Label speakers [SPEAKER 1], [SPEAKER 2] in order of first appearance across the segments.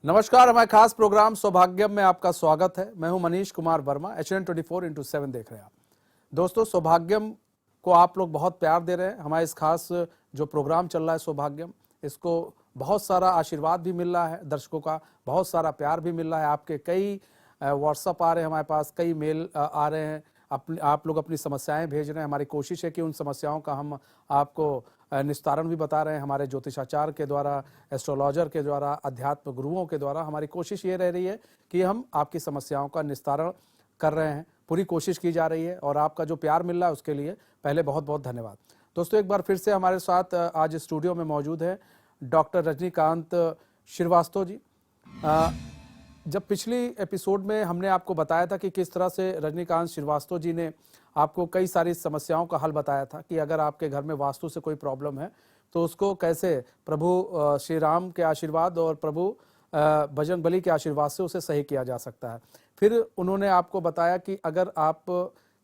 [SPEAKER 1] नमस्कार, हमारे खास प्रोग्राम सौभाग्यम में आपका स्वागत है। मैं हूं मनीष कुमार वर्मा। HN 24x7 देख रहे हैं आप। दोस्तों, सौभाग्यम को आप लोग बहुत प्यार दे रहे हैं। हमारे इस खास जो प्रोग्राम चल रहा है सौभाग्यम, इसको बहुत सारा आशीर्वाद भी मिल रहा है, दर्शकों का बहुत सारा प्यार भी मिल रहा है। आपके कई व्हाट्सअप आ रहे हैं हमारे पास, कई मेल आ रहे हैं, आप लोग अपनी समस्याएं भेज रहे हैं। हमारी कोशिश है कि उन समस्याओं का हम आपको निस्तारण भी बता रहे हैं। हमारे ज्योतिषाचार्य के द्वारा, एस्ट्रोलॉजर के द्वारा, अध्यात्म गुरुओं के द्वारा हमारी कोशिश ये रह रही है कि हम आपकी समस्याओं का निस्तारण कर रहे हैं। पूरी कोशिश की जा रही है और आपका जो प्यार मिल रहा है उसके लिए पहले बहुत बहुत धन्यवाद। दोस्तों, एक बार फिर से हमारे साथ आज स्टूडियो में मौजूद है डॉक्टर रजनीकांत श्रीवास्तव जी। जब पिछली एपिसोड में हमने आपको बताया था कि किस तरह से रजनीकांत श्रीवास्तव जी ने आपको कई सारी समस्याओं का हल बताया था कि अगर आपके घर में वास्तु से कोई प्रॉब्लम है तो उसको कैसे प्रभु श्री राम के आशीर्वाद और प्रभु बजरंगबली के आशीर्वाद से उसे सही किया जा सकता है। फिर उन्होंने आपको बताया कि अगर आप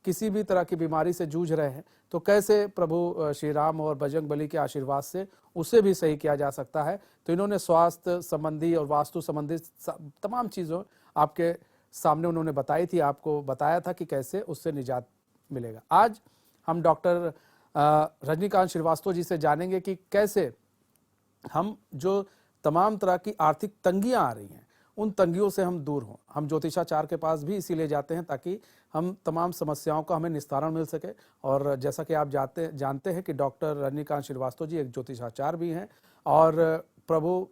[SPEAKER 1] किसी भी तरह की बीमारी से जूझ रहे हैं तो कैसे प्रभु श्री राम और बजरंगबली के आशीर्वाद से उसे भी सही किया जा सकता है। तो इन्होंने स्वास्थ्य संबंधी और वास्तु संबंधी तमाम चीज़ों आपके सामने उन्होंने बताई थी, आपको बताया था कि कैसे उससे निजात मिलेगा। आज हम डॉक्टर रजनीकांत श्रीवास्तव जी से जानेंगे कि कैसे हम जो तमाम तरह की आर्थिक तंगियां आ रही हैं उन तंगियों से हम दूर हों। हम ज्योतिषाचार्य के पास भी इसीलिए जाते हैं ताकि हम तमाम समस्याओं का हमें निस्तारण मिल सके। और जैसा कि आप जानते हैं कि डॉक्टर रजनीकांत श्रीवास्तव जी एक ज्योतिषाचार्य भी हैं और प्रभु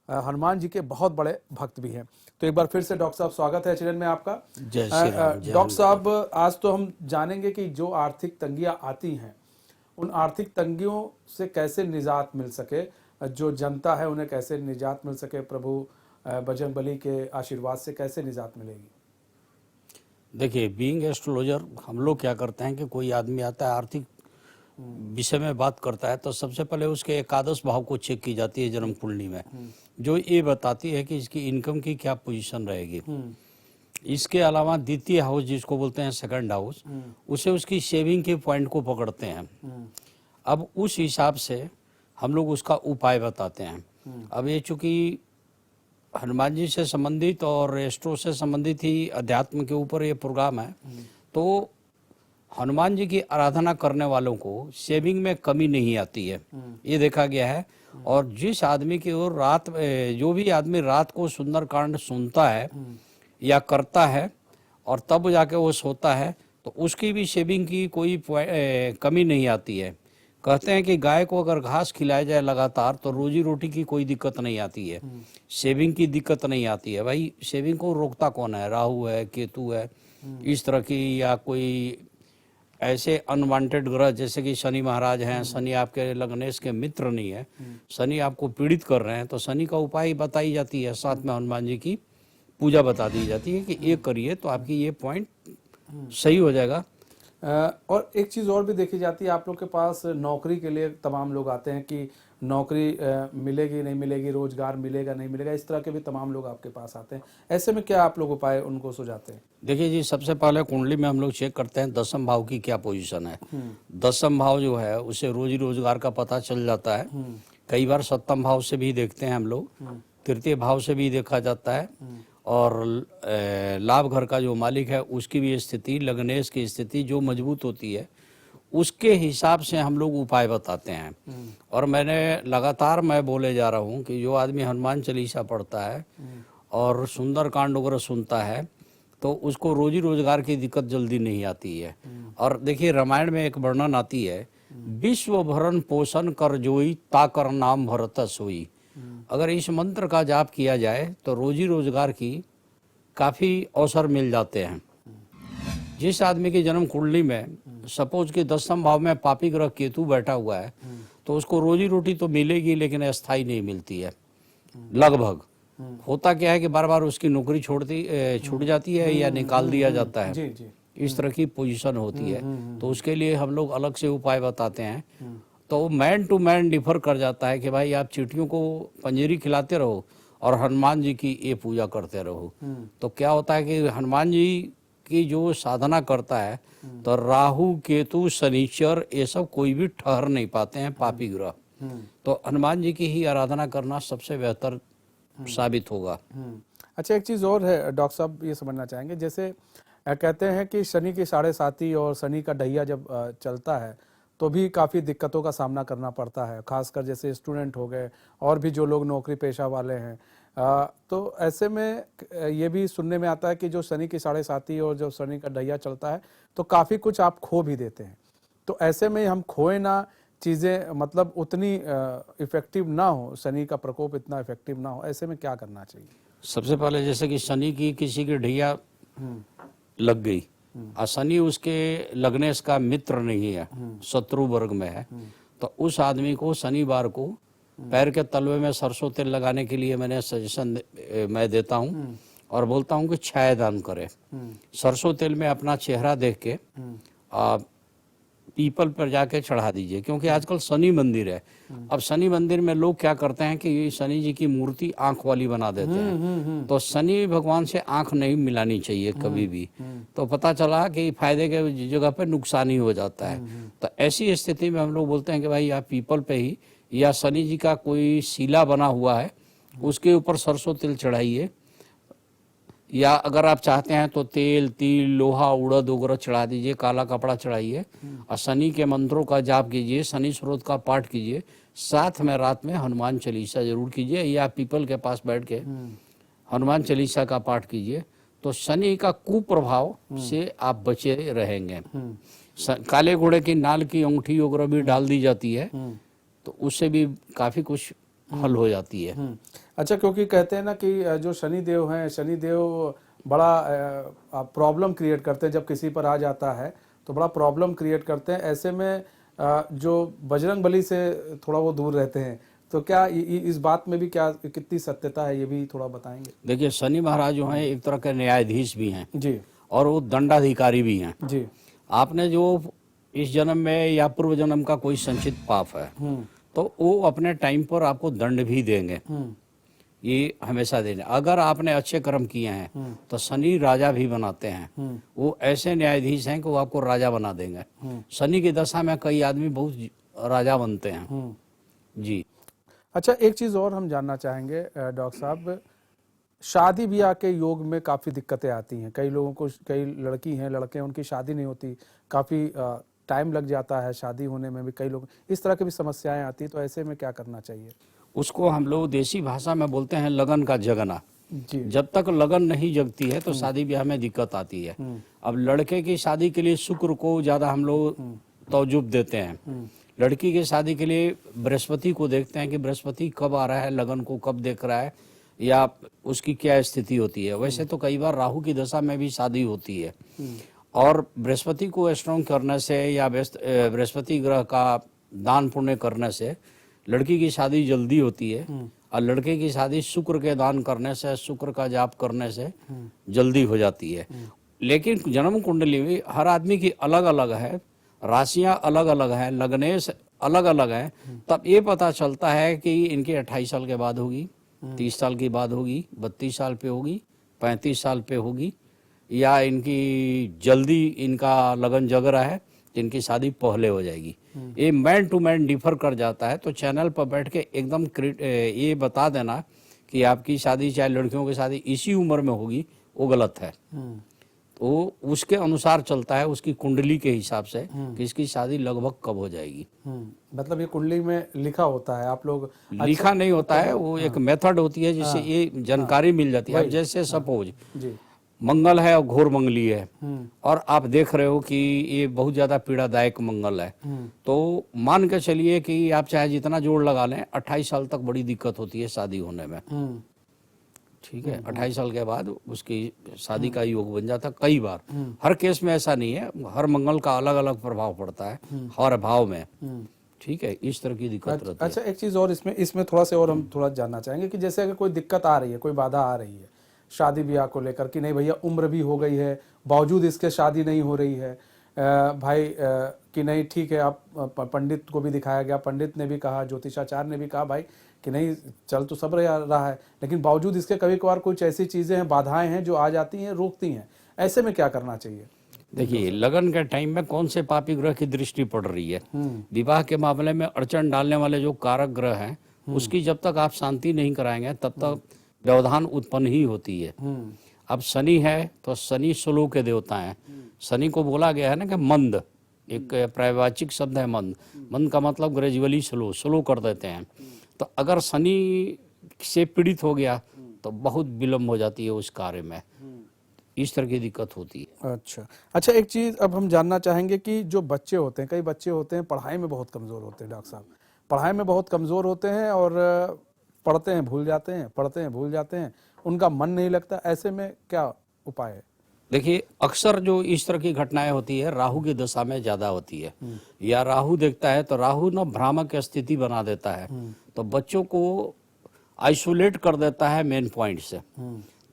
[SPEAKER 1] हनुमान जी के बहुत बड़े भक्त भी हैं। तो एक बार फिर से डॉक्टर साहब स्वागत है चैनल में आपका।
[SPEAKER 2] जय श्री राम।
[SPEAKER 1] डॉक्टर साहब, आज तो हम जानेंगे कि जो आर्थिक तंगियां आती हैं उन आर्थिक तंगियों से कैसे निजात मिल सके, जो जनता है उन्हें कैसे निजात मिल सके, प्रभु बजरंगबली के आशीर्वाद से कैसे निजात मिलेगी।
[SPEAKER 2] देखिए, बीइंग एस्ट्रोलॉजर हम लोग क्या करते हैं कि कोई आदमी आता है आर्थिक विषय में बात करता है तो सबसे पहले उसके एकादश भाव को चेक की जाती है जन्म कुंडली में, जो ये बताती है कि इसकी इनकम की क्या पोजीशन रहेगी। इसके अलावा द्वितीय हाउस जिसको बोलते हैं सेकंड हाउस, उसे उसकी सेविंग के पॉइंट को पकड़ते हैं। अब उस हिसाब से हम लोग उसका उपाय बताते हैं। अब ये चूंकि हनुमान जी से संबंधित और एस्ट्रो से संबंधित ही अध्यात्म के ऊपर ये प्रोग्राम है, तो हनुमान जी की आराधना करने वालों को सेविंग में कमी नहीं आती है, ये देखा गया है। और जिस आदमी की ओर जो भी आदमी रात को सुंदरकांड सुनता है या करता है और तब जाके वो सोता है तो उसकी भी सेविंग की कोई कमी नहीं आती है। कहते हैं कि गाय को अगर घास खिलाया जाए लगातार तो रोजी रोटी की कोई दिक्कत नहीं आती है, सेविंग की दिक्कत नहीं आती है। भाई, सेविंग को रोकता कौन है? राहु है, केतु है, इस तरह की, या कोई ऐसे अनवांटेड ग्रह जैसे कि शनि महाराज हैं। शनि आपके लग्नेश के मित्र नहीं है, शनि आपको पीड़ित कर रहे हैं, तो शनि का उपाय बताई जाती है, साथ में हनुमान जी की पूजा बता दी जाती है कि ये करिए तो आपकी ये पॉइंट सही हो जाएगा।
[SPEAKER 1] और एक चीज़ और भी देखी जाती है, आप लोग के पास नौकरी के लिए तमाम लोग आते हैं कि नौकरी मिलेगी नहीं मिलेगी, रोजगार मिलेगा नहीं मिलेगा, इस तरह के भी तमाम लोग आपके पास आते हैं। ऐसे में क्या आप लोग उपाय उनको सुझाते हैं?
[SPEAKER 2] देखिए जी, सबसे पहले कुंडली में हम लोग चेक करते हैं दसम भाव की क्या पोजीशन है। दसम भाव जो है उसे रोजी रोजगार का पता चल जाता है। कई बार सप्तम भाव से भी देखते हैं हम लोग, तृतीय भाव से भी देखा जाता है, और लाभ घर का जो मालिक है उसकी भी स्थिति, लग्नेश की स्थिति जो मजबूत होती है उसके हिसाब से हम लोग उपाय बताते हैं। और लगातार मैं बोले जा रहा हूँ कि जो आदमी हनुमान चालीसा पढ़ता है और सुंदरकांड वगैरह सुनता है तो उसको रोजी रोजगार की दिक्कत जल्दी नहीं आती है। और देखिए, रामायण में एक वर्णन आती है, विश्व भरण पोषण कर जोई ताकर नाम भरत सोई। अगर इस मंत्र का जाप किया जाए तो रोजी रोजगार की काफ़ी अवसर मिल जाते हैं। जिस आदमी की जन्म कुंडली में सपोज कि दसम भाव में पापी ग्रह केतु बैठा हुआ है तो उसको रोजी रोटी तो मिलेगी लेकिन अस्थाई नहीं मिलती है। लगभग होता क्या है कि बार बार उसकी नौकरी छूट जाती है या निकाल दिया जाता है।
[SPEAKER 1] जी जी,
[SPEAKER 2] इस तरह की पोजीशन होती है, तो उसके लिए हम लोग अलग से उपाय बताते हैं। तो मैन टू मैन डिफर कर जाता है कि भाई आप चींटियों को पंजीरी खिलाते रहो और हनुमान जी की ये पूजा करते रहो। तो क्या होता है कि हनुमान जी की जो साधना करता है तो राहु केतु शनिचर ये सब कोई भी ठहर नहीं पाते हैं, पापी ग्रह। तो हनुमान जी की ही आराधना करना सबसे बेहतर साबित होगा।
[SPEAKER 1] अच्छा, एक चीज़ और है डॉक्टर साहब, ये समझना चाहेंगे, जैसे कहते हैं कि शनि की साढ़े साती और शनि का ढैया जब चलता है तो भी काफ़ी दिक्कतों का सामना करना पड़ता है, खासकर जैसे स्टूडेंट हो गए और भी जो लोग नौकरी पेशा वाले हैं। तो ऐसे में ये भी सुनने में आता है कि जो शनि की साढ़े साती और जो शनि का ढैया चलता है तो काफ़ी कुछ आप खो भी देते हैं। तो ऐसे में हम खोए ना, चीज़ें मतलब उतनी इफ़ेक्टिव ना हो, शनि का प्रकोप इतना इफ़ेक्टिव ना हो, ऐसे में क्या करना चाहिए?
[SPEAKER 2] सबसे पहले जैसे कि शनि की किसी की ढैया लग गई और शनि उसके लगने का मित्र नहीं है, शत्रु वर्ग में है, तो उस आदमी को शनिवार को पैर के तलवे में सरसों तेल लगाने के लिए मैंने सजेशन मैं देता हूँ और बोलता हूँ कि छायादान करे। सरसों तेल में अपना चेहरा देख के पीपल पर जाके चढ़ा दीजिए, क्योंकि आजकल शनि मंदिर है। अब शनि मंदिर में लोग क्या करते हैं कि ये शनि जी की मूर्ति आंख वाली बना देते हैं, तो शनि भगवान से आंख नहीं मिलानी चाहिए कभी भी। तो पता चला कि फायदे के जगह पे नुकसान ही हो जाता है। तो ऐसी स्थिति में हम लोग बोलते हैं कि भाई आप पीपल पे ही या शनि जी का कोई शिला बना हुआ है उसके ऊपर सरसों तेल चढ़ाइए, या अगर आप चाहते हैं तो तेल, तिल, लोहा, उड़द वगैरह चढ़ा दीजिए, काला कपड़ा चढ़ाइए और शनि के मंत्रों का जाप कीजिए, शनि स्रोत का पाठ कीजिए, साथ में रात में हनुमान चालीसा जरूर कीजिए या पीपल के पास बैठ के हनुमान चालीसा का पाठ कीजिए। तो शनि का कुप्रभाव से आप बचे रहेंगे। काले घोड़े की नाल की अंगूठी वगैरह भी डाल दी जाती है, तो उससे भी काफी कुछ हल हो जाती है।
[SPEAKER 1] अच्छा, क्योंकि कहते हैं ना कि जो शनि देव हैं, शनि देव बड़ा प्रॉब्लम क्रिएट करते हैं, जब किसी पर आ जाता है तो बड़ा प्रॉब्लम क्रिएट करते हैं। ऐसे में जो बजरंग बली से थोड़ा वो दूर रहते हैं, तो क्या इस बात में भी क्या कितनी सत्यता है, ये भी थोड़ा बताएंगे?
[SPEAKER 2] देखिए, शनि महाराज जो हैं एक तरह के न्यायाधीश भी हैं
[SPEAKER 1] जी,
[SPEAKER 2] और वो दंडाधिकारी भी हैं।
[SPEAKER 1] जी।
[SPEAKER 2] आपने जो इस जन्म में या पूर्व जन्म का कोई संचित पाप है तो वो अपने टाइम पर आपको दंड भी देंगे, ये हमेशा देने। अगर आपने अच्छे कर्म किए हैं तो शनि राजा भी बनाते हैं, वो ऐसे न्यायाधीश हैं कि वो आपको राजा बना देंगे। शनि की दशा में कई आदमी बहुत राजा बनते हैं। जी।
[SPEAKER 1] अच्छा, एक चीज़ और हम जानना चाहेंगे डॉक्टर साहब, शादी ब्याह के योग में काफ़ी दिक्कतें आती हैं। कई लोगों को, कई लड़की हैं, लड़के हैं, उनकी शादी नहीं होती, काफ़ी टाइम लग जाता है शादी होने में भी, कई लोग इस तरह की भी समस्याएं आती हैं। तो ऐसे में क्या करना चाहिए?
[SPEAKER 2] उसको हम लोग देसी भाषा में बोलते हैं लगन का जगना।
[SPEAKER 1] जी।
[SPEAKER 2] जब तक लगन नहीं जगती है तो शादी ब्याह में दिक्कत आती है। अब लड़के की शादी के लिए शुक्र को ज़्यादा हम लोग तवज्जुह देते हैं, लड़की की शादी के लिए बृहस्पति को देखते हैं कि बृहस्पति कब आ रहा है, लगन को कब देख रहा है या उसकी क्या स्थिति होती है। वैसे तो कई बार राहु की दशा में भी शादी होती है, और बृहस्पति को स्ट्रॉन्ग करने से या बृहस्पति ग्रह का दान पुण्य करने से लड़की की शादी जल्दी होती है, और लड़के की शादी शुक्र के दान करने से, शुक्र का जाप करने से जल्दी हो जाती है। लेकिन जन्म कुंडली में हर आदमी की अलग अलग है, राशियां अलग अलग हैं, लग्नेश अलग अलग हैं, तब ये पता चलता है कि इनकी 28 साल के बाद होगी, 30 साल के बाद होगी, 32 साल पे होगी, 35 साल पे होगी, या इनकी जल्दी इनका लगन जग रहा है तो इनकी शादी पहले हो जाएगी। ये मैन टू मैन डिफर कर जाता है। तो चैनल पर बैठ के एकदम ये बता देना कि आपकी शादी, चाहे लड़कियों की शादी इसी उम्र में होगी, वो गलत है। तो उसके अनुसार चलता है, उसकी कुंडली के हिसाब से कि इसकी शादी लगभग कब हो जाएगी।
[SPEAKER 1] मतलब ये कुंडली में लिखा होता है, आप लोग?
[SPEAKER 2] लिखा नहीं होता है, वो एक मेथड होती है जिससे ये जानकारी मिल जाती है। अब जैसे सपोज मंगल है और घोर मंगली है, और आप देख रहे हो कि ये बहुत ज्यादा पीड़ादायक मंगल है, तो मान के चलिए कि आप चाहे जितना जोड़ लगा लें, 28 साल तक बड़ी दिक्कत होती है शादी होने में। ठीक है, 28 साल के बाद उसकी शादी का योग बन जाता है। कई बार, हर केस में ऐसा नहीं है, हर मंगल का अलग अलग प्रभाव पड़ता है हर भाव में। ठीक है, इस तरह की दिक्कत रहती है।
[SPEAKER 1] अच्छा, एक चीज और इसमें थोड़ा सा और हम थोड़ा जानना चाहेंगे कि जैसे अगर कोई दिक्कत आ रही है, कोई बाधा आ रही है शादी ब्याह को लेकर कि नहीं भैया उम्र भी हो गई है, बावजूद इसके शादी नहीं हो रही है, भाई कि नहीं ठीक है, आप पंडित को भी दिखाया गया, पंडित ने भी कहा, ज्योतिषाचार्य ने भी कहा भाई कि नहीं चल तो सब रहा है, लेकिन बावजूद इसके कभी कभार कुछ ऐसी चीज़ें हैं, बाधाएं हैं जो आ जाती हैं, रोकती हैं। ऐसे में क्या करना चाहिए?
[SPEAKER 2] देखिए, लगन के टाइम में कौन से पापी ग्रह की दृष्टि पड़ रही है, विवाह के मामले में अड़चन डालने वाले जो कारक ग्रह हैं, उसकी जब तक आप शांति नहीं कराएंगे तब तक व्यवधान उत्पन्न ही होती है। अब शनि है तो शनि स्लो के देवता हैं। शनि को बोला गया है ना कि मंद, एक पर्यायवाची शब्द है मंद। मंद का मतलब ग्रेजुअली स्लो कर देते हैं। तो अगर शनि से पीड़ित हो गया तो बहुत विलम्ब हो जाती है उस कार्य में, इस तरह की दिक्कत होती है।
[SPEAKER 1] अच्छा, एक चीज़ अब हम जानना चाहेंगे कि जो बच्चे होते हैं, कई बच्चे होते हैं पढ़ाई में बहुत कमज़ोर होते हैं डॉक्टर साहब, पढ़ाई में बहुत कमज़ोर होते हैं और पढ़ते हैं भूल जाते हैं, पढ़ते हैं भूल जाते हैं, उनका मन नहीं लगता, ऐसे में क्या उपाय है?
[SPEAKER 2] देखिए, अक्सर जो इस तरह की घटनाएं होती है राहु की दशा में ज़्यादा होती है, या राहु देखता है तो राहु ना भ्रामक स्थिति बना देता है, तो बच्चों को आइसोलेट कर देता है मेन पॉइंट से।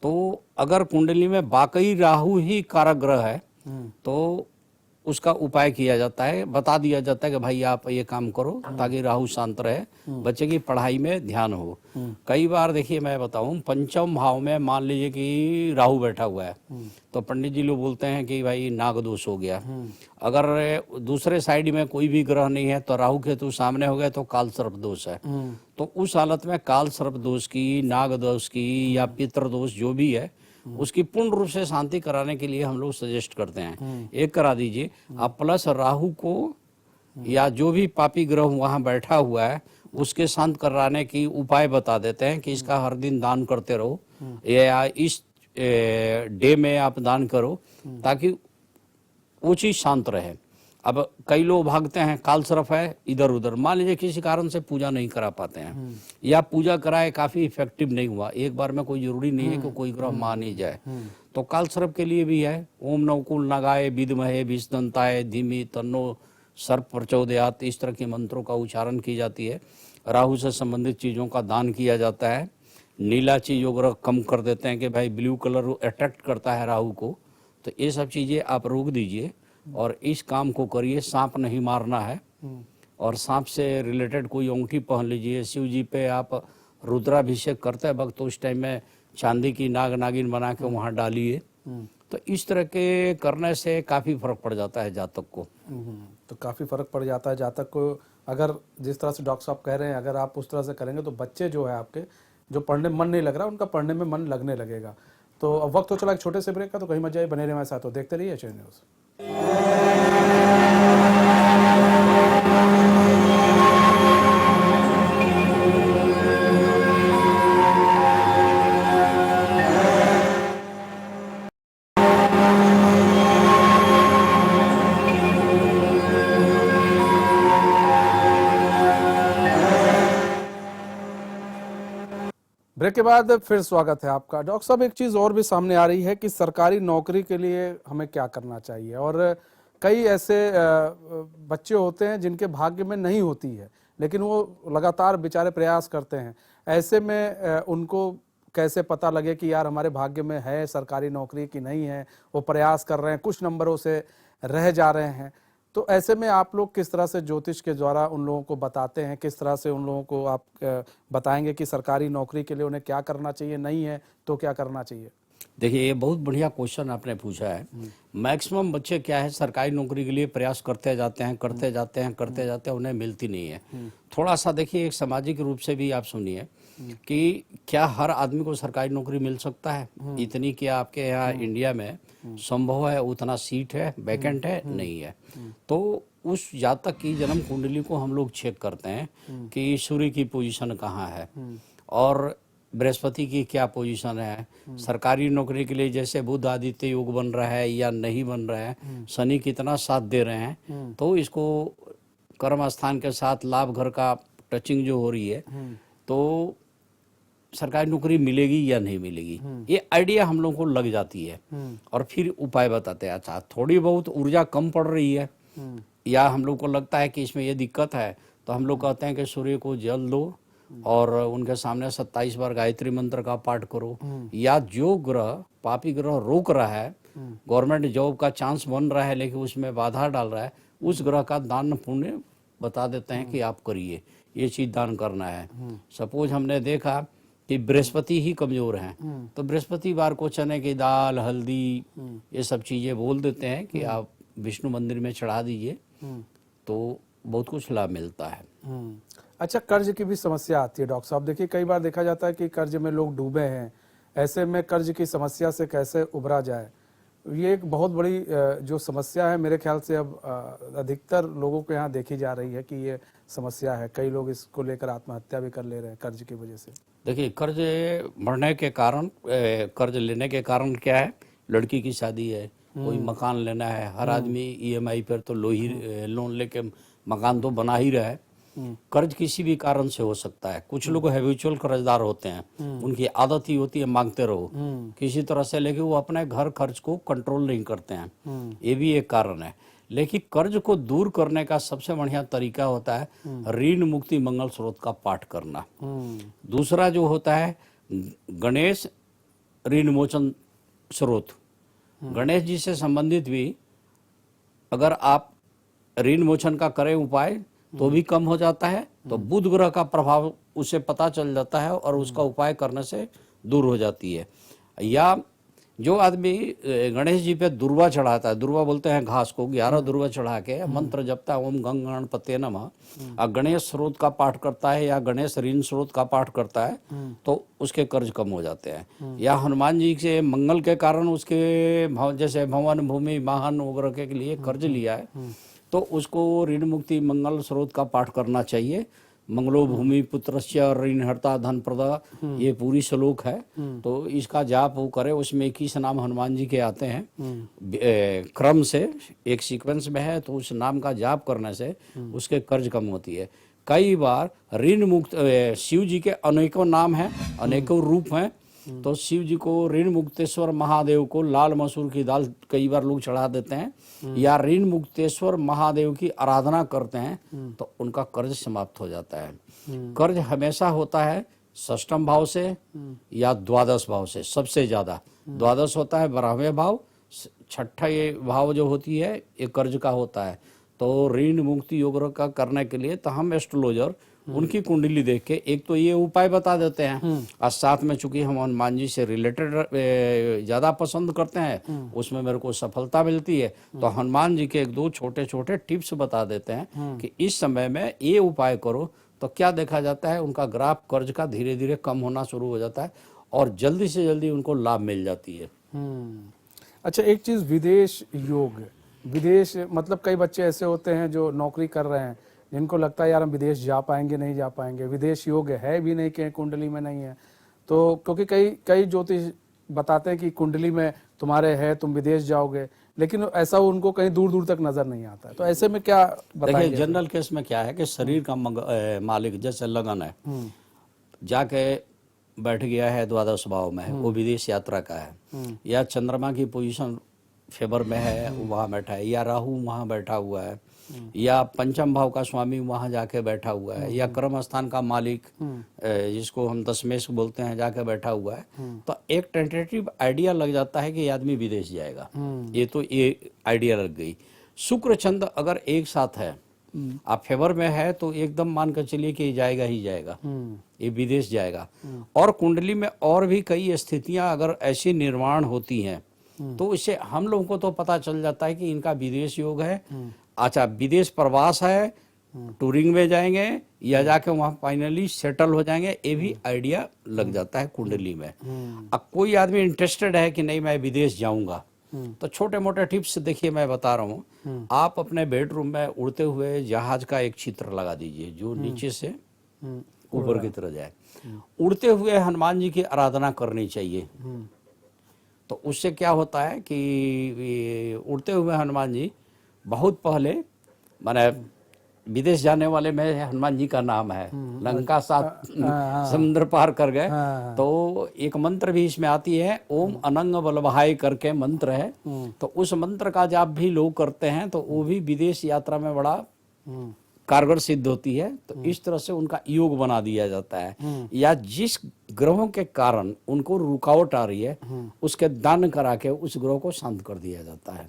[SPEAKER 2] तो अगर कुंडली में वाकई राहु ही कारक ग्रह है तो उसका उपाय किया जाता है, बता दिया जाता है कि भाई आप ये काम करो ताकि राहु शांत रहे, बच्चे की पढ़ाई में ध्यान हो। कई बार देखिए मैं बताऊं, पंचम भाव में मान लीजिए कि राहु बैठा हुआ है तो पंडित जी लोग बोलते हैं कि भाई नाग दोष हो गया। अगर दूसरे साइड में कोई भी ग्रह नहीं है तो राहु केतु सामने हो गए तो काल सर्प दोष है। तो उस हालत में काल सर्प दोष की, नाग दोष की या पितृ दोष जो भी है उसकी पूर्ण रूप से शांति कराने के लिए हम लोग सजेस्ट करते हैं, एक करा दीजिए आप, प्लस राहु को या जो भी पापी ग्रह वहां बैठा हुआ है उसके शांत कराने की उपाय बता देते हैं कि इसका हर दिन दान करते रहो या इस डे में आप दान करो ताकि वो चीज शांत रहे। अब कई लोग भागते हैं, काल सर्प है इधर उधर, मान लीजिए किसी कारण से पूजा नहीं करा पाते हैं या पूजा कराए काफी इफेक्टिव नहीं हुआ, एक बार में कोई जरूरी नहीं है कि कोई ग्रह मान ही जाए, तो काल सर्प के लिए भी है ओम नवकुल नगाए विद्महे विष्णुदंताय धीमी तन्नो सर्प प्रचोदयात, इस तरह के मंत्रों का उच्चारण की जाती है। राहु से संबंधित चीजों का दान किया जाता है। नीला चीज जो ग्रह कम कर देते हैं कि भाई ब्लू कलर अट्रैक्ट करता है राहु को, तो ये सब चीजें आप रोक दीजिए और इस काम को करिए। सांप नहीं मारना है और सांप से रिलेटेड कोई अंगूठी पहन लीजिए। शिव जी पे आप रुद्राभिषेक करते वक्त तो उस टाइम में चांदी की नाग नागिन बना के वहाँ डालिए, तो इस तरह के करने से काफ़ी फर्क पड़ जाता है जातक को।
[SPEAKER 1] तो काफ़ी फर्क पड़ जाता है जातक को, अगर जिस तरह से डॉक्टर साहब कह रहे हैं अगर आप उस तरह से करेंगे तो बच्चे जो है आपके जो पढ़ने में मन नहीं लग रहा उनका पढ़ने में मन लगने लगेगा। तो अब वक्त हो चला एक छोटे से ब्रेक का, तो कहीं मत जाइए, बने रहिए हमारे साथ, तो देखते रहिए एचएन न्यूज़। ब्रेक के बाद फिर स्वागत है आपका। डॉक्टर साहब, एक चीज़ और भी सामने आ रही है कि सरकारी नौकरी के लिए हमें क्या करना चाहिए, और कई ऐसे बच्चे होते हैं जिनके भाग्य में नहीं होती है लेकिन वो लगातार बेचारे प्रयास करते हैं, ऐसे में उनको कैसे पता लगे कि यार हमारे भाग्य में है सरकारी नौकरी की नहीं है, वो प्रयास कर रहे हैं कुछ नंबरों से रह जा रहे हैं, तो ऐसे में आप लोग किस तरह से ज्योतिष के द्वारा उन लोगों को बताते हैं, किस तरह से उन लोगों को आप बताएंगे कि सरकारी नौकरी के लिए उन्हें क्या करना चाहिए, नहीं है तो क्या करना चाहिए?
[SPEAKER 2] देखिए, ये बहुत बढ़िया क्वेश्चन आपने पूछा है। मैक्सिमम बच्चे क्या है सरकारी नौकरी के लिए प्रयास करते जाते हैं, करते जाते हैं, करते जाते हैं, उन्हें मिलती नहीं है। थोड़ा सा देखिए, एक सामाजिक रूप से भी आप सुनिए कि क्या हर आदमी को सरकारी नौकरी मिल सकता है? इतनी क्या आपके यहाँ इंडिया में संभव है? उतना सीट है, वैकेंट है? नहीं है। तो उस जातक की जन्म कुंडली को हम लोग चेक करते हैं कि सूर्य की पोजीशन कहाँ है और बृहस्पति की क्या पोजीशन है। सरकारी नौकरी के लिए जैसे बुध आदित्य योग बन रहा है या नहीं बन रहा है, शनि कितना साथ दे रहे हैं, तो इसको कर्म स्थान के साथ लाभ घर का टचिंग जो हो रही है तो सरकारी नौकरी मिलेगी या नहीं मिलेगी, ये आइडिया हम लोगों को लग जाती है। और फिर उपाय बताते हैं। अच्छा, थोड़ी बहुत ऊर्जा कम पड़ रही है या हम लोग को लगता है कि इसमें ये दिक्कत है, तो हम लोग कहते हैं कि सूर्य को जल दो और उनके सामने 27 बार गायत्री मंत्र का पाठ करो, या जो ग्रह पापी ग्रह रोक रहा है, गवर्नमेंट जॉब का चांस बन रहा है लेकिन उसमें बाधा डाल रहा है, उस ग्रह का दान पुण्य बता देते हैं कि आप करिए, ये चीज दान करना है। सपोज हमने देखा कि बृहस्पति ही कमजोर हैं तो बृहस्पतिवार को चने की दाल, हल्दी, ये सब चीजें बोल देते हैं कि आप विष्णु मंदिर में चढ़ा दीजिए, तो बहुत कुछ लाभ मिलता है।
[SPEAKER 1] अच्छा, कर्ज की भी समस्या आती है डॉक्टर साहब। देखिए, कई बार देखा जाता है कि कर्ज में लोग डूबे हैं। ऐसे में कर्ज की समस्या से कैसे उभरा जाए, ये एक बहुत बड़ी जो समस्या है, मेरे ख्याल से अब अधिकतर लोगों के यहाँ देखी जा रही है कि ये समस्या है। कई लोग इसको लेकर आत्महत्या भी कर ले रहे हैं कर्ज की वजह से।
[SPEAKER 2] देखिए, कर्ज बढ़ने के कारण, कर्ज लेने के कारण क्या है, लड़की की शादी है, कोई मकान लेना है, हर आदमी ईएमआई पर तो लोन लेके मकान तो बना ही रहा है। कर्ज किसी भी कारण से हो सकता है। कुछ लोग हैबिचुअल कर्जदार होते हैं, उनकी आदत ही होती है मांगते रहो किसी तरह से, लेकिन वो अपने घर खर्च को कंट्रोल नहीं करते हैं, ये भी एक कारण है। लेकिन कर्ज को दूर करने का सबसे बढ़िया तरीका होता है ऋण मुक्ति मंगल स्रोत का पाठ करना। दूसरा जो होता है गणेश ऋण मोचन स्रोत। गणेश जी से संबंधित भी अगर आप ऋण मोचन का करें उपाय तो भी कम हो जाता है, तो बुध ग्रह का प्रभाव उसे पता चल जाता है और उसका उपाय करने से दूर हो जाती है। या जो आदमी गणेश जी पे दुर्वा चढ़ाता है, दुर्वा बोलते हैं घास को, 11 दुर्वा चढ़ा के मंत्र जपता है ओम गंग गणपते नमः, और गणेश स्रोत का पाठ करता है या गणेश ऋण स्रोत का पाठ करता है तो उसके कर्ज कम हो जाते हैं। या हनुमान जी से मंगल के कारण उसके जैसे भवन भूमि वाहन वगैरह के लिए कर्ज लिया है तो उसको ऋण मुक्ति मंगल स्रोत का पाठ करना चाहिए। मंगलो भूमि पुत्रस्य ऋणहर्ता धन प्रदा, ये पूरी श्लोक है, तो इसका जाप वो करे। उसमें 21 नाम हनुमान जी के आते हैं क्रम से, एक सीक्वेंस में है, तो उस नाम का जाप करने से उसके कर्ज कम होती है। कई बार ऋण मुक्त शिव जी के अनेकों नाम हैं, अनेकों रूप हैं, तो शिव जी को ऋण मुक्तेश्वर महादेव को लाल मसूर की दाल कई बार लोग चढ़ा देते हैं या ऋण मुक्तेश्वर महादेव की आराधना करते हैं तो उनका कर्ज समाप्त हो जाता है। कर्ज हमेशा होता है षष्ठम भाव से या द्वादश भाव से, सबसे ज्यादा द्वादश होता है 12वें भाव, छठा ये भाव जो होती है ये कर्ज का होता है। तो ऋण मुक्ति योग का करने के लिए तो हम एस्ट्रोलॉजर उनकी कुंडली देख के एक तो ये उपाय बता देते हैं और साथ में चूंकि हम हनुमान जी से रिलेटेड ज्यादा पसंद करते हैं, उसमें मेरे को सफलता मिलती है, तो हनुमान जी के एक दो छोटे छोटे टिप्स बता देते हैं कि इस समय में ये उपाय करो तो क्या देखा जाता है उनका ग्राफ कर्ज का धीरे धीरे कम होना शुरू हो जाता है और जल्दी से जल्दी उनको लाभ मिल जाती है।
[SPEAKER 1] अच्छा, एक चीज विदेश योग, विदेश मतलब कई बच्चे ऐसे होते हैं जो नौकरी कर रहे हैं जिनको लगता है यार हम विदेश जा पाएंगे नहीं जा पाएंगे, विदेश योग है भी नहीं कि कुंडली में नहीं है, तो क्योंकि कई ज्योतिष बताते हैं कि कुंडली में तुम्हारे है तुम विदेश जाओगे, लेकिन ऐसा उनको कहीं दूर दूर तक नजर नहीं आता है। तो ऐसे में क्या बताएंगे?
[SPEAKER 2] देखिए, जनरल केस में क्या है कि शरीर का मालिक जैसे लगन है, जाके बैठ गया है द्वादश भाव में, वो विदेश यात्रा का है, या चंद्रमा की पोजीशन फेवर में है वहां बैठा है, या राहु वहां बैठा हुआ है, या पंचम भाव का स्वामी वहां जाके बैठा हुआ है, या कर्म स्थान का मालिक जिसको हम दशमेश बोलते हैं जाके बैठा हुआ है, तो एक टेंटेटिव आइडिया लग जाता है कि ये आदमी विदेश जाएगा। ये तो ये आइडिया लग गई। शुक्र चंद्र अगर एक साथ है, आप फेवर में है, तो एकदम मान कर चलिए कि जाएगा ही जाएगा, ये विदेश जाएगा। और कुंडली में और भी कई स्थितियां अगर ऐसी निर्माण होती हैं तो इससे हम लोगों को तो पता चल जाता है कि इनका विदेश योग है। अच्छा, विदेश प्रवास है, टूरिंग में जाएंगे या जाके वहां फाइनली सेटल हो जाएंगे, ये भी आइडिया लग जाता है कुंडली में। अब कोई आदमी इंटरेस्टेड है कि नहीं मैं विदेश जाऊंगा, तो छोटे मोटे टिप्स देखिए मैं बता रहा हूँ। आप अपने बेडरूम में उड़ते हुए जहाज का एक चित्र लगा दीजिए जो नीचे से ऊपर की तरफ जाए। उड़ते हुए हनुमान जी की आराधना करनी चाहिए, तो उससे क्या होता है कि उड़ते हुए हनुमान जी बहुत पहले, माने विदेश जाने वाले में हनुमान जी का नाम है, लंका साथ समुद्र पार कर गए, तो एक मंत्र भी इसमें आती है, ओम अनंग बलभाई करके मंत्र है, तो उस मंत्र का जाप भी लोग करते हैं, तो वो भी विदेश यात्रा में बड़ा कारगर सिद्ध होती है। तो इस तरह से उनका योग बना दिया जाता है। या जिस ग्रहों के कारण उनको रुकावट आ रही है उसके दान करा के उस ग्रह को शांत कर दिया जाता है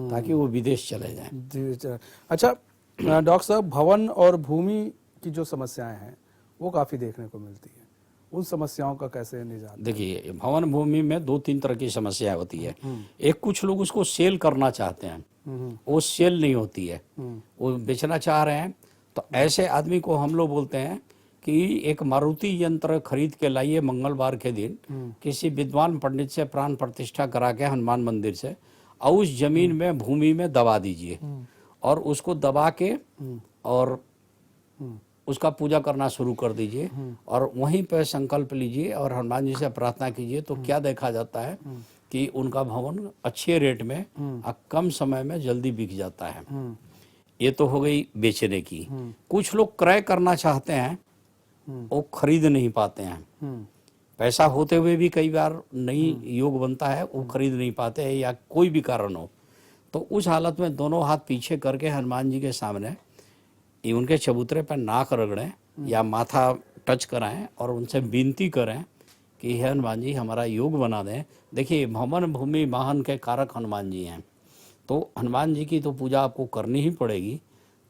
[SPEAKER 2] ताकि वो विदेश चले जाएं।
[SPEAKER 1] अच्छा डॉक्टर साहब, भवन और भूमि की जो समस्याएं हैं वो काफी देखने को मिलती है, उन समस्याओं का कैसे निजात?
[SPEAKER 2] देखिए, भवन भूमि में 2-3 तरह की समस्या होती है। एक, कुछ लोग उसको सेल करना चाहते हैं, वो सेल नहीं होती है, वो बेचना चाह रहे हैं, तो ऐसे आदमी को हम लोग बोलते हैं कि एक मारुति यंत्र खरीद के लाइए मंगलवार के दिन, किसी विद्वान पंडित से प्राण प्रतिष्ठा करा के हनुमान मंदिर से, और उस जमीन में भूमि में दबा दीजिए और उसको दबा के और उसका पूजा करना शुरू कर दीजिए और वहीं पर संकल्प लीजिए और हनुमान जी से प्रार्थना कीजिए। तो क्या देखा जाता है कि उनका भवन अच्छे रेट में और कम समय में जल्दी बिक जाता है। ये तो हो गई बेचने की। कुछ लोग क्रय करना चाहते हैं, वो खरीद नहीं पाते हैं। पैसा होते हुए भी कई बार नहीं योग बनता है, वो खरीद नहीं पाते हैं या कोई भी कारण हो। तो उस हालत में दोनों हाथ पीछे करके हनुमान जी के सामने ये उनके चबूतरे पर नाक रगड़ें या माथा टच कराएं और उनसे विनती करें कि हे हनुमान जी हमारा योग बना दें। देखिए भवन भूमि वाहन के कारक हनुमान जी हैं, तो हनुमान जी की तो पूजा आपको करनी ही पड़ेगी,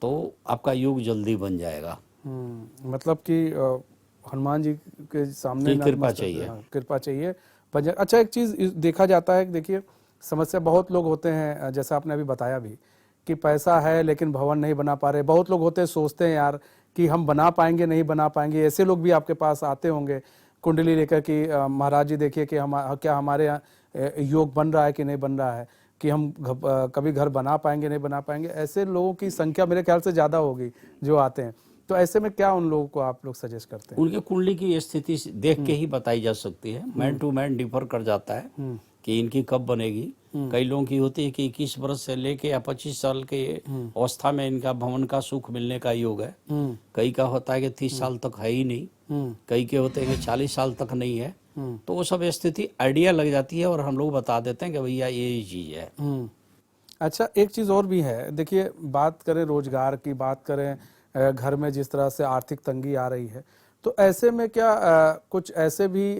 [SPEAKER 2] तो आपका योग जल्दी बन जाएगा।
[SPEAKER 1] मतलब कि हनुमान जी के सामने
[SPEAKER 2] कृपा चाहिए।
[SPEAKER 1] कृपा चाहिए। अच्छा, एक चीज देखा जाता है कि देखिए समस्या बहुत लोग होते हैं, जैसा आपने अभी बताया भी कि पैसा है लेकिन भवन नहीं बना पा रहे। बहुत लोग होते हैं सोचते हैं यार कि हम बना पाएंगे नहीं बना पाएंगे। ऐसे लोग भी आपके पास आते होंगे कुंडली लेकर कि महाराज जी देखिए कि क्या हमारे यहाँ योग बन रहा है कि नहीं बन रहा है, कि हम कभी घर बना पाएंगे नहीं बना पाएंगे। ऐसे लोगों की संख्या मेरे ख्याल से ज़्यादा होगी जो आते हैं। तो ऐसे में क्या उन लोगों को आप लोग सजेस्ट करते हैं?
[SPEAKER 2] उनके कुंडली की स्थिति देख के ही बताई जा सकती है। मैन टू मैन डिफर कर जाता है कि इनकी कब बनेगी। कई लोगों की होती है कि 21 वर्ष से लेके या 25 साल के अवस्था में इनका भवन का सुख मिलने का योग है। कई का होता है कि 30 साल तक है ही नहीं, कई के होते हैं कि 40 साल तक नहीं है। तो वो सब स्थिति आइडिया लग जाती है और हम लोग बता देते हैं कि भैया ये चीज है।
[SPEAKER 1] अच्छा, एक चीज और भी है। देखिए बात करें रोजगार की, बात करें घर में जिस तरह से आर्थिक तंगी आ रही है, तो ऐसे में क्या कुछ ऐसे भी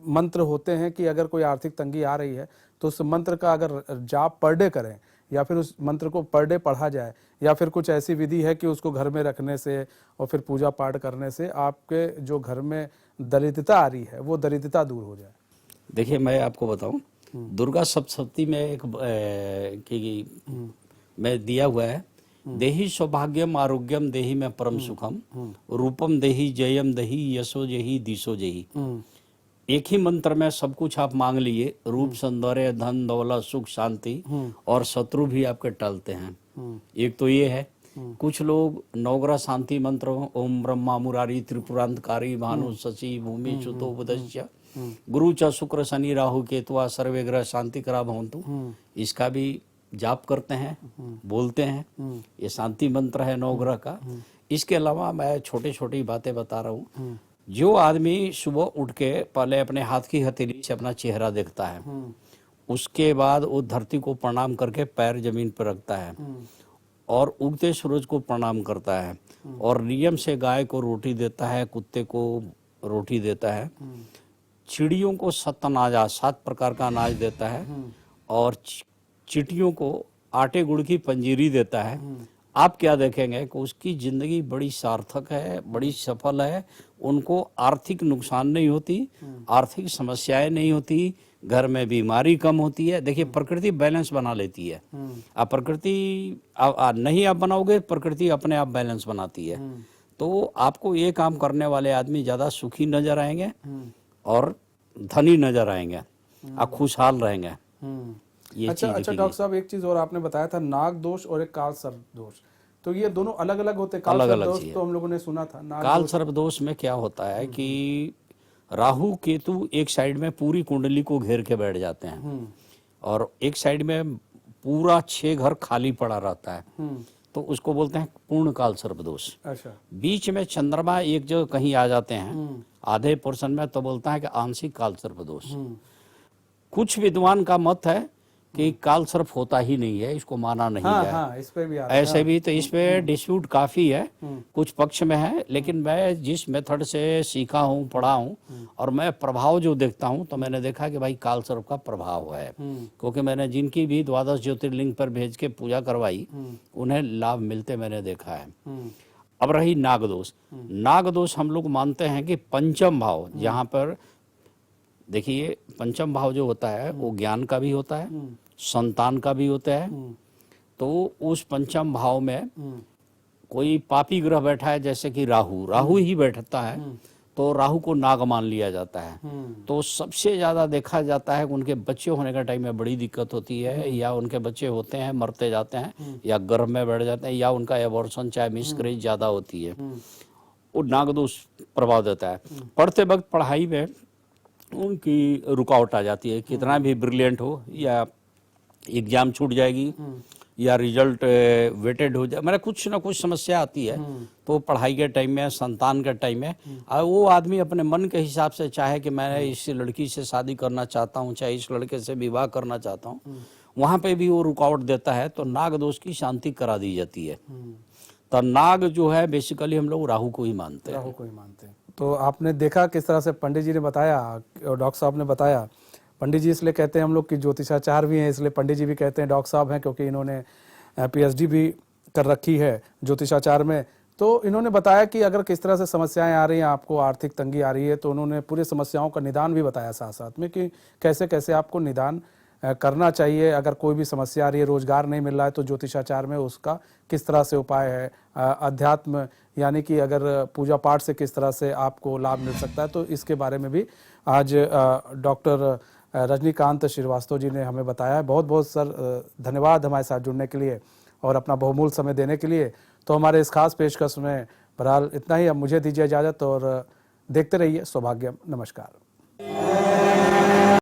[SPEAKER 1] मंत्र होते हैं कि अगर कोई आर्थिक तंगी आ रही है तो उस मंत्र का अगर जाप पर डे करें या फिर उस मंत्र को पर डे पढ़ा जाए, या फिर कुछ ऐसी विधि है कि उसको घर में रखने से और फिर पूजा पाठ करने से आपके जो घर में दरिद्रता आ रही है वो दरिद्रता दूर हो जाए?
[SPEAKER 2] देखिए मैं आपको बताऊं, दुर्गा सप्तशती में एक मैं दिया हुआ है, देहि सौभाग्यम आरोग्यम देहि में परम सुखम, रूपम देहि जयम देहि यशो जही दिशो जही। एक ही मंत्र में सब कुछ आप मांग लिए, रूप सौंदर्य धन दौलत सुख शांति, और शत्रु भी आपके टलते हैं। एक तो ये है। कुछ लोग नवग्रह शांति मंत्र ओम ब्रह्मा मुरारी त्रिपुरांतकारी भानु शशि भूमि च्युतो बुधश्च गुरु च शुक्र शनि राहु केतुआ सर्वे ग्रह शांति करा भवन्तु, इसका भी जाप करते हैं, बोलते हैं। ये शांति मंत्र है नवग्रह का। इसके अलावा मैं छोटी छोटी बातें बता रहा हूँ। जो आदमी सुबह उठ के पहले अपने हाथ की हथेली से अपना चेहरा देखता है, उसके बाद वो धरती को प्रणाम करके पैर जमीन पर रखता है और उगते सूरज को प्रणाम करता है और नियम से गाय को रोटी देता है, कुत्ते को रोटी देता है, चिड़ियों को 7 अनाज 7 प्रकार का अनाज देता है और चींटियों को आटे गुड़ की पंजीरी देता है। आप क्या देखेंगे कि उसकी जिंदगी बड़ी सार्थक है, बड़ी सफल है। उनको आर्थिक नुकसान नहीं होती, आर्थिक समस्याएं नहीं होती, घर में बीमारी कम होती है। देखिए प्रकृति बैलेंस बना लेती है। आप प्रकृति नहीं आप बनाओगे, प्रकृति अपने आप बैलेंस बनाती है। तो आपको ये काम करने वाले आदमी ज्यादा सुखी नजर आएंगे और धनी नजर आएंगे, आप खुशहाल रहेंगे।
[SPEAKER 1] अच्छा डॉक्टर साहब, एक चीज और आपने बताया था, नाग दोष और एक काल सर्प दोष, तो ये दोनों अलग अलग होते हैं? काल सर्प दोष तो हम लोगों ने सुना था।
[SPEAKER 2] काल सर्प दोष में क्या होता है कि राहु केतु एक साइड में पूरी कुंडली को घेर के बैठ जाते हैं और एक साइड में पूरा 6 घर खाली पड़ा रहता है, तो उसको बोलते हैं पूर्ण काल सर्प दोष।
[SPEAKER 1] अच्छा।
[SPEAKER 2] बीच में चंद्रमा एक जगह कहीं आ जाते हैं आधे पोर्शन में, तो बोलता है कि आंशिक काल सर्प दोष। कुछ विद्वान का मत है कि काल सर्प होता ही नहीं है, इसको माना नहीं है।
[SPEAKER 1] इस पे भी
[SPEAKER 2] ऐसे भी तो इस पे डिस्प्यूट काफी है, कुछ पक्ष में है। लेकिन मैं जिस मेथड से सीखा हूँ, पढ़ा हूँ और मैं प्रभाव जो देखता हूँ, तो मैंने देखा कि भाई काल सर्प का प्रभाव है। क्योंकि मैंने जिनकी भी 12 ज्योतिर्लिंग पर भेज के पूजा करवाई, उन्हें लाभ मिलते मैंने देखा है। अब रही नागदोष। नागदोष हम लोग मानते हैं कि पंचम भाव, जहाँ पर देखिए पंचम भाव जो होता है वो ज्ञान का भी होता है, संतान का भी होता है। तो उस पंचम भाव में कोई पापी ग्रह बैठा है जैसे कि राहु, राहु ही बैठता है तो राहु को नाग मान लिया जाता है। तो सबसे ज्यादा देखा जाता है कि उनके बच्चे होने का टाइम में बड़ी दिक्कत होती है, या उनके बच्चे होते हैं मरते जाते हैं, या गर्भ में बैठ जाते हैं, या उनका एबॉर्शन चाहे मिसकैरेज ज्यादा होती है, वो नागदोष प्रभाव देता है। पढ़ते वक्त पढ़ाई में उनकी रुकावट आ जाती है, कितना भी ब्रिलियंट हो, या एग्जाम छूट जाएगी, या रिजल्ट वेटेड हो जाए, मतलब कुछ ना कुछ समस्या आती है। तो पढ़ाई के टाइम में, संतान के टाइम में, वो आदमी अपने मन के हिसाब से चाहे कि मैं इस लड़की से शादी करना चाहता हूँ, चाहे इस लड़के से विवाह करना चाहता हूँ, वहाँ पे भी वो रुकावट देता है, तो नाग दोष की शांति करा दी जाती है। तो नाग जो है बेसिकली हम लोग राहु को ही मानते हैं।
[SPEAKER 1] राहु को ही मानते हैं। तो आपने देखा किस तरह से पंडित जी ने बताया और डॉक्टर साहब ने बताया। पंडित जी इसलिए कहते हैं हम लोग कि ज्योतिषाचार्य भी हैं, इसलिए पंडित जी भी कहते हैं डॉक्टर साहब हैं, क्योंकि इन्होंने पीएचडी भी कर रखी है ज्योतिषाचार्य में। तो इन्होंने बताया कि अगर किस तरह से समस्याएं आ रही हैं, आपको आर्थिक तंगी आ रही है, तो उन्होंने पूरी समस्याओं का निदान भी बताया साथ साथ में कि कैसे कैसे आपको निदान करना चाहिए। अगर कोई भी समस्या आ रही है, रोजगार नहीं मिल रहा है, तो ज्योतिषाचार में उसका किस तरह से उपाय है। अध्यात्म यानी कि अगर पूजा पाठ से किस तरह से आपको लाभ मिल सकता है, तो इसके बारे में भी आज डॉक्टर रजनीकांत श्रीवास्तव जी ने हमें बताया है। बहुत बहुत सर धन्यवाद हमारे साथ जुड़ने के लिए और अपना बहुमूल्य समय देने के लिए। तो हमारे इस खास पेशकश में बहरहाल इतना ही। अब मुझे दीजिए इजाज़त और देखते रहिए सौभाग्यम। नमस्कार।